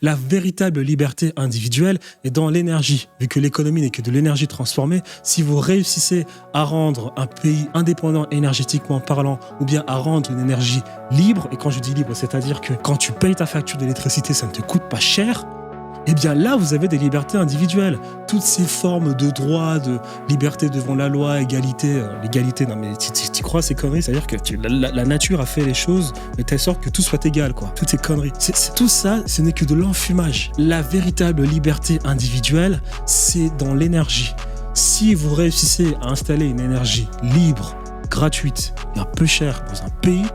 La véritable liberté individuelle est dans l'énergie. Vu que l'économie n'est que de l'énergie transformée, si vous réussissez à rendre un pays indépendant énergétiquement parlant ou bien à rendre une énergie libre, et quand je dis libre, c'est-à-dire que quand tu payes ta facture d'électricité, ça ne te coûte pas cher, eh bien là, vous avez des libertés individuelles. Toutes ces formes de droits, de liberté devant la loi, égalité, l'égalité, non mais tu crois ces conneries, c'est-à-dire que la nature a fait les choses de telle sorte que tout soit égal, quoi. Toutes ces conneries. Tout ça, ce n'est que de l'enfumage. La véritable liberté individuelle, c'est dans l'énergie. Si vous réussissez à installer une énergie libre, gratuite et un peu chère dans un pays,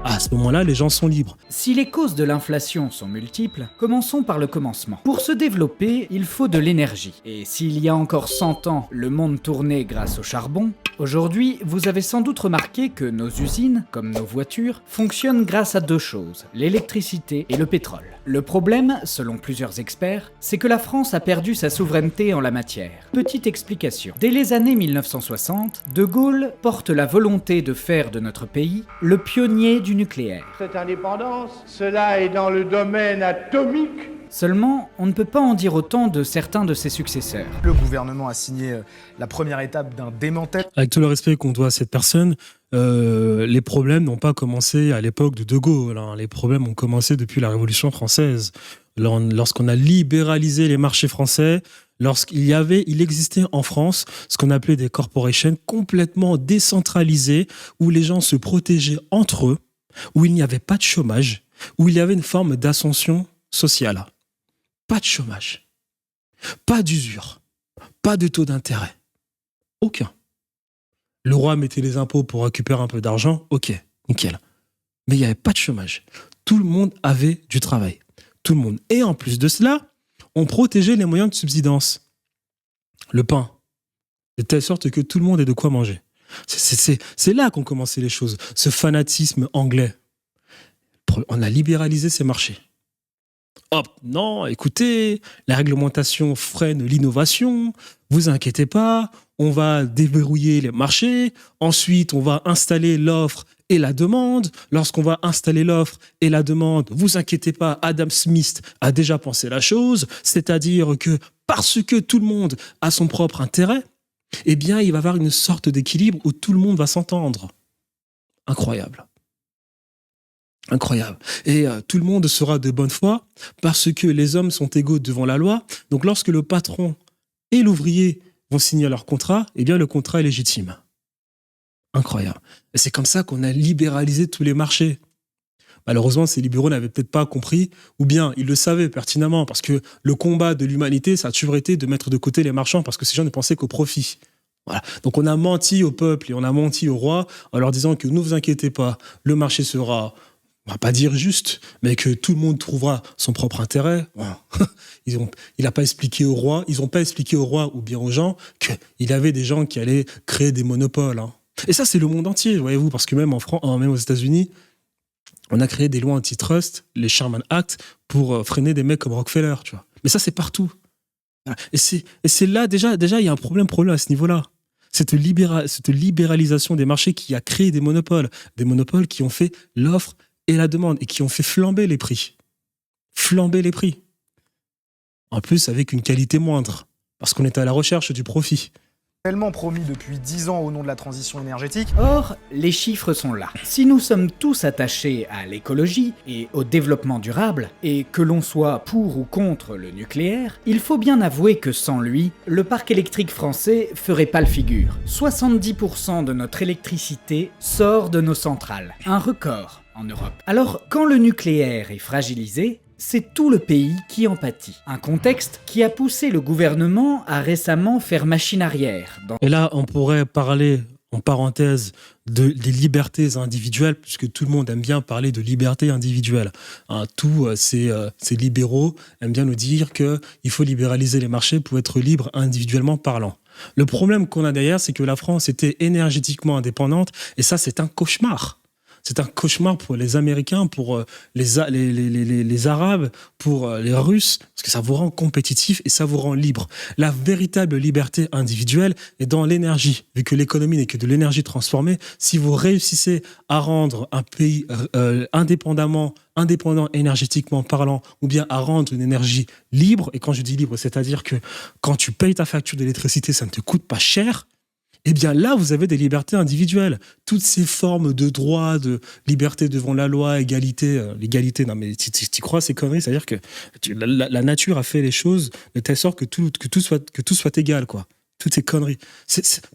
à ce moment-là, les gens sont libres. Si les causes de l'inflation sont multiples, commençons par le commencement. Pour se développer, il faut de l'énergie. Et s'il y a encore 100 ans, le monde tournait grâce au charbon, aujourd'hui, vous avez sans doute remarqué que nos usines, comme nos voitures, fonctionnent grâce à deux choses, l'électricité et le pétrole. Le problème, selon plusieurs experts, c'est que la France a perdu sa souveraineté en la matière. Petite explication. Dès les années 1960, De Gaulle porte la volonté de faire de notre pays le pionnier du nucléaire. Cette indépendance, cela est dans le domaine atomique. Seulement, on ne peut pas en dire autant de certains de ses successeurs. Le gouvernement a signé la première étape d'un démantèlement. Avec tout le respect qu'on doit à cette personne, les problèmes n'ont pas commencé à l'époque de Gaulle. Hein. Les problèmes ont commencé depuis la Révolution française. Lorsqu'on a libéralisé les marchés français, il existait en France ce qu'on appelait des corporations complètement décentralisées, où les gens se protégeaient entre eux, où il n'y avait pas de chômage, où il y avait une forme d'ascension sociale. Pas de chômage, pas d'usure, pas de taux d'intérêt. Aucun. Le roi mettait les impôts pour récupérer un peu d'argent, ok, nickel. Mais il n'y avait pas de chômage. Tout le monde avait du travail. Tout le monde. Et en plus de cela, on protégeait les moyens de subsistance. Le pain. De telle sorte que tout le monde ait de quoi manger. C'est là qu'ont commencé les choses. Ce fanatisme anglais. On a libéralisé ces marchés. Hop, non, écoutez, la réglementation freine l'innovation, vous inquiétez pas, on va déverrouiller les marchés, ensuite on va installer l'offre et la demande. Lorsqu'on va installer l'offre et la demande, vous inquiétez pas, Adam Smith a déjà pensé la chose, c'est-à-dire que parce que tout le monde a son propre intérêt, eh bien il va y avoir une sorte d'équilibre où tout le monde va s'entendre. Incroyable. Incroyable. Et tout le monde sera de bonne foi parce que les hommes sont égaux devant la loi. Donc lorsque le patron et l'ouvrier vont signer leur contrat, eh bien le contrat est légitime. Incroyable. Et c'est comme ça qu'on a libéralisé tous les marchés. Malheureusement, ces libéraux n'avaient peut-être pas compris, ou bien ils le savaient pertinemment, parce que le combat de l'humanité, ça a toujours été de mettre de côté les marchands, parce que ces gens ne pensaient qu'au profit. Voilà. Donc on a menti au peuple et on a menti au roi en leur disant que ne vous inquiétez pas, le marché sera... on va pas dire juste, mais que tout le monde trouvera son propre intérêt. Il n'a pas expliqué au roi, ils n'ont pas expliqué au roi ou bien aux gens qu'il y avait des gens qui allaient créer des monopoles. Hein. Et ça, c'est le monde entier, voyez-vous, parce que même en France, même aux États-Unis, on a créé des lois antitrust, les Sherman Act, pour freiner des mecs comme Rockefeller, tu vois. Mais ça, c'est partout. Et c'est là, déjà, il y a un problème à ce niveau-là. Cette libéralisation des marchés qui a créé des monopoles qui ont fait l'offre et la demande, et qui ont fait flamber les prix. Flamber les prix. En plus, avec une qualité moindre, parce qu'on est à la recherche du profit. Tellement promis depuis 10 ans au nom de la transition énergétique. Or, les chiffres sont là. Si nous sommes tous attachés à l'écologie et au développement durable, et que l'on soit pour ou contre le nucléaire, il faut bien avouer que sans lui, le parc électrique français ferait pâle figure. 70% de notre électricité sort de nos centrales. Un record en Europe. Alors, quand le nucléaire est fragilisé, c'est tout le pays qui en pâtit. Un contexte qui a poussé le gouvernement à récemment faire machine arrière. Et là, on pourrait parler, en parenthèse, des libertés individuelles, puisque tout le monde aime bien parler de liberté individuelle. Hein, tous ces libéraux aiment bien nous dire qu'il faut libéraliser les marchés pour être libre individuellement parlant. Le problème qu'on a derrière, c'est que la France était énergétiquement indépendante, et ça, c'est un cauchemar. C'est un cauchemar pour les Américains, pour les Arabes, pour les Russes, parce que ça vous rend compétitif et ça vous rend libre. La véritable liberté individuelle est dans l'énergie. Vu que l'économie n'est que de l'énergie transformée, si vous réussissez à rendre un pays indépendant énergétiquement parlant, ou bien à rendre une énergie libre, et quand je dis libre, c'est-à-dire que quand tu payes ta facture d'électricité, ça ne te coûte pas cher, eh bien là, vous avez des libertés individuelles. Toutes ces formes de droits, de liberté devant la loi, égalité, l'égalité, non mais tu crois ces conneries, c'est-à-dire que la nature a fait les choses de telle sorte que tout soit égal, quoi. Toutes ces conneries.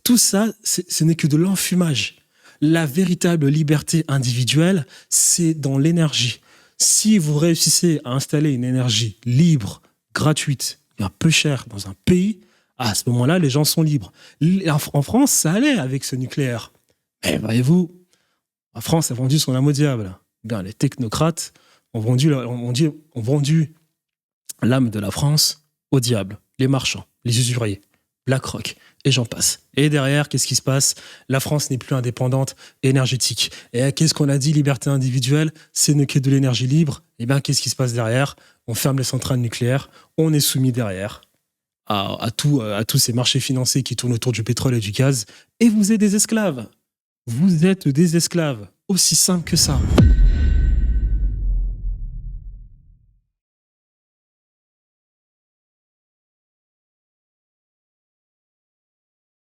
Tout ça, ce n'est que de l'enfumage. La véritable liberté individuelle, c'est dans l'énergie. Si vous réussissez à installer une énergie libre, gratuite, et un peu chère dans un pays, à ce moment-là, les gens sont libres. En France, ça allait avec ce nucléaire. Mais voyez-vous, la France a vendu son âme au diable. Bien, les technocrates ont vendu l'âme de la France au diable. Les marchands, les usuriers, BlackRock, et j'en passe. Et derrière, qu'est-ce qui se passe? La France n'est plus indépendante, énergétique. Et qu'est-ce qu'on a dit, liberté individuelle? C'est ne que de l'énergie libre. Et bien, qu'est-ce qui se passe derrière? On ferme les centrales nucléaires, on est soumis derrière à tous ces marchés financiers qui tournent autour du pétrole et du gaz, et vous êtes des esclaves. Vous êtes des esclaves. Aussi simple que ça.